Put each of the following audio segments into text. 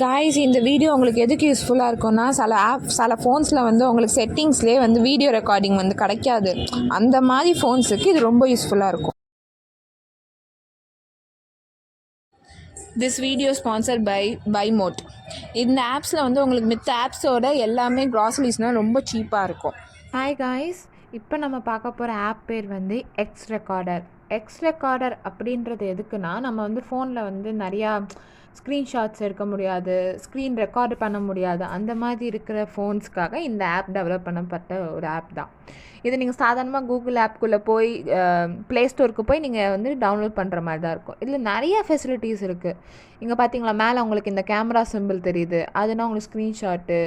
Guys இந்த video உங்களுக்கு எதுக்கு யூஸ்ஃபுல்லாக இருக்கும்னா சில ஃபோன்ஸில் வந்து உங்களுக்கு செட்டிங்ஸ்லேயே வந்து வீடியோ ரெக்கார்டிங் வந்து கிடைக்காது. அந்த மாதிரி ஃபோன்ஸுக்கு இது ரொம்ப யூஸ்ஃபுல்லாக இருக்கும். திஸ் வீடியோ ஸ்பான்சர் பை மோட். இந்த ஆப்ஸில் வந்து உங்களுக்கு மித்த ஆப்ஸோட எல்லாமே க்ராசரிஸ்னால் ரொம்ப சீப்பாக இருக்கும். ஹாய் காய்ஸ், இப்போ நம்ம பார்க்க போகிற ஆப் பேர் வந்து எக்ஸ் ரெக்கார்டர். எக்ஸ் ரெக்கார்டர் அப்படின்றது எதுக்குன்னா, நம்ம வந்து ஃபோனில் வந்து நிறையா ஸ்க்ரீன்ஷாட்ஸ் எடுக்க முடியாது, ஸ்க்ரீன் ரெக்கார்டு பண்ண முடியாது, அந்த மாதிரி இருக்கிற ஃபோன்ஸ்க்காக இந்த ஆப் டெவலப் பண்ணப்பட்ட ஒரு ஆப் தான் இது. நீங்கள் சாதாரணமாக கூகுள் ஆப்குள்ளே போய் ப்ளே ஸ்டோருக்கு போய் நீங்கள் வந்து டவுன்லோட் பண்ணுற மாதிரி தான் இருக்கும். இதில் நிறைய ஃபெசிலிட்டிஸ் இருக்குது. இங்கே பார்த்தீங்களா, மேலே உங்களுக்கு இந்த கேமரா சிம்பிள் தெரியுது, அதுனா உங்களுக்கு ஸ்க்ரீன்ஷாட்டு.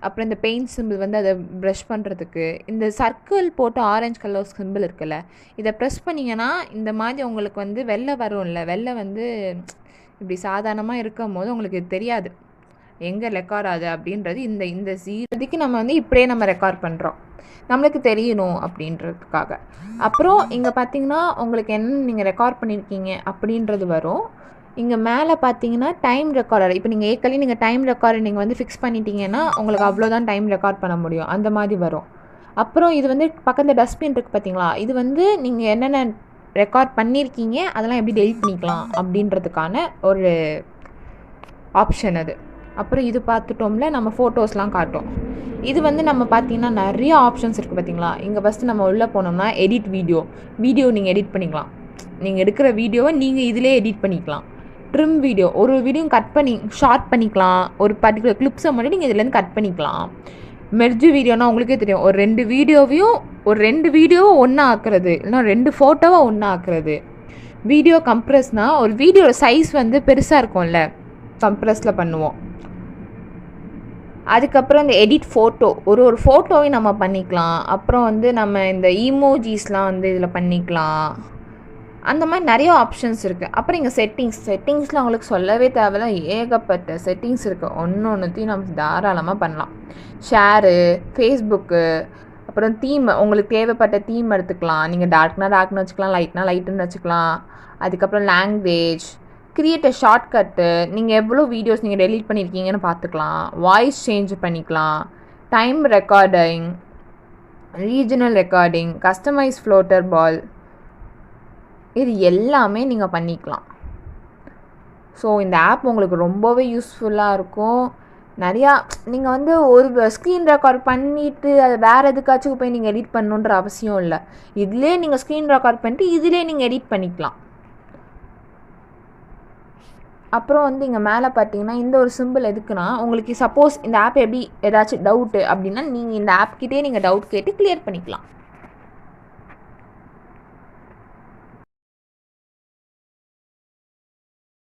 அப்புறம் இந்த பெயிண்ட் சிம்பிள் வந்து அதை ப்ரஷ் பண்ணுறதுக்கு, இந்த சர்க்கிள் போட்டு ஆரஞ்சு கலர் சிம்பிள் இருக்குல்ல, இதை ப்ரெஸ் பண்ணிங்கன்னா இந்த மாதிரி உங்களுக்கு வந்து வெளில வரும்ல, வெளில வந்து இப்படி சாதாரணமாக இருக்கும் போது உங்களுக்கு தெரியாது எங்கே ரெக்கார்ட் ஆகுது அப்படின்றது. இந்த இதுக்கு நம்ம வந்து இப்படியே நம்ம ரெக்கார்ட் பண்ணுறோம், நம்மளுக்கு தெரியணும் அப்படின்றதுக்காக. அப்புறம் இங்கே பார்த்தீங்கன்னா உங்களுக்கு என்ன நீங்கள் ரெக்கார்ட் பண்ணியிருக்கீங்க அப்படின்றது வரும். இங்கே மேலே பார்த்தீங்கன்னா டைம் ரெக்கார்டர். இப்போ நீங்கள் ஏற்கனவே நீங்கள் டைம் ரெக்கார்டர் நீங்கள் வந்து ஃபிக்ஸ் பண்ணிட்டீங்கன்னா உங்களுக்கு அவ்வளோதான் டைம் ரெக்கார்ட் பண்ண முடியும், அந்த மாதிரி வரும். அப்புறம் இது வந்து பக்கத்தில் டஸ்ட்பின் இருக்குது பார்த்தீங்களா, இது வந்து நீங்கள் என்னென்ன ரெக்கார்ட் பண்ணியிருக்கீங்க அதெல்லாம் எப்படி டெலிட் பண்ணிக்கலாம் அப்படின்றதுக்கான ஒரு ஆப்ஷன் அது. அப்புறம் இது பார்த்துட்டோம்ல, நம்ம ஃபோட்டோஸ்லாம் காட்டும். இது வந்து நம்ம பார்த்தீங்கன்னா நிறைய ஆப்ஷன்ஸ் இருக்குது பார்த்தீங்களா. இங்கே ஃபஸ்ட்டு நம்ம உள்ளே போனோம்னா எடிட் வீடியோ நீங்கள் எடிட் பண்ணிக்கலாம். நீங்கள் எடுக்கிற வீடியோவை நீங்கள் இதிலே எடிட் பண்ணிக்கலாம். ட்ரிம் வீடியோ, ஒரு வீடியோ கட் பண்ணி ஷார்ட் பண்ணிக்கலாம், ஒரு பர்டிகுலர் கிளிப்ஸை மட்டும் நீங்கள் இதுலேருந்து கட் பண்ணிக்கலாம். மெர்ஜ் வீடியோனா உங்களுக்கே தெரியும், ஒரு ரெண்டு வீடியோவை ஒன்றா ஆக்குறது, இல்லைனா 2 ஃபோட்டோவை ஒன்றா ஆக்குறது. வீடியோ கம்ப்ரெஸ்னால் ஒரு வீடியோட சைஸ் வந்து பெருசாக இருக்கும்ல, கம்ப்ரெஸில் பண்ணுவோம். அதுக்கப்புறம் இந்த எடிட் ஃபோட்டோ, ஒரு ஃபோட்டோவையும் நம்ம பண்ணிக்கலாம். அப்புறம் வந்து நம்ம இந்த ஈமோஜிஸ்லாம் வந்து இதில் பண்ணிக்கலாம். அந்த மாதிரி நிறைய ஆப்ஷன்ஸ் இருக்குது. அப்புறம் இங்கே செட்டிங்ஸில் உங்களுக்கு சொல்லவே தேவையில்ல, ஏகப்பட்ட செட்டிங்ஸ் இருக்குது. ஒன்றையும் நம்ம தாராளமாக பண்ணலாம். ஷேரு, ஃபேஸ்புக்கு, அப்புறம் தீம், உங்களுக்கு தேவைப்பட்ட தீம் எடுத்துக்கலாம். நீங்கள் டார்க்னு வச்சுக்கலாம், லைட்டுன்னு வச்சுக்கலாம். அதுக்கப்புறம் லாங்குவேஜ், கிரியேட் அ ஷார்ட்கட்டு, நீங்கள் எவ்வளோ வீடியோஸ் நீங்கள் டெலீட் பண்ணியிருக்கீங்கன்னு பார்த்துக்கலாம். வாய்ஸ் சேஞ்ச் பண்ணிக்கலாம். Time recording, regional recording, customize floater ball, இது எல்லாமே நீங்கள் பண்ணிக்கலாம். ஸோ இந்த ஆப் உங்களுக்கு ரொம்பவே யூஸ்ஃபுல்லாக இருக்கும். நிறையா நீங்கள் வந்து ஒரு ஸ்க்ரீன் ரெக்கார்ட் பண்ணிவிட்டு அதை வேறு எதுக்காச்சும் போய் நீங்கள் எடிட் பண்ணணுன்ற அவசியம் இல்லை. இதிலே நீங்கள் ஸ்க்ரீன் ரெக்கார்ட் பண்ணிட்டு இதிலே நீங்கள் எடிட் பண்ணிக்கலாம். அப்புறம் வந்து இங்கே மேலே பார்த்தீங்கன்னா இந்த ஒரு சிம்பிள் எதுக்குன்னா, உங்களுக்கு சப்போஸ் இந்த ஆப் எப்படி ஏதாச்சும் டவுட்டு அப்படின்னா நீங்கள் இந்த ஆப்கிட்டே நீங்கள் டவுட் கேட்டு கிளியர் பண்ணிக்கலாம்.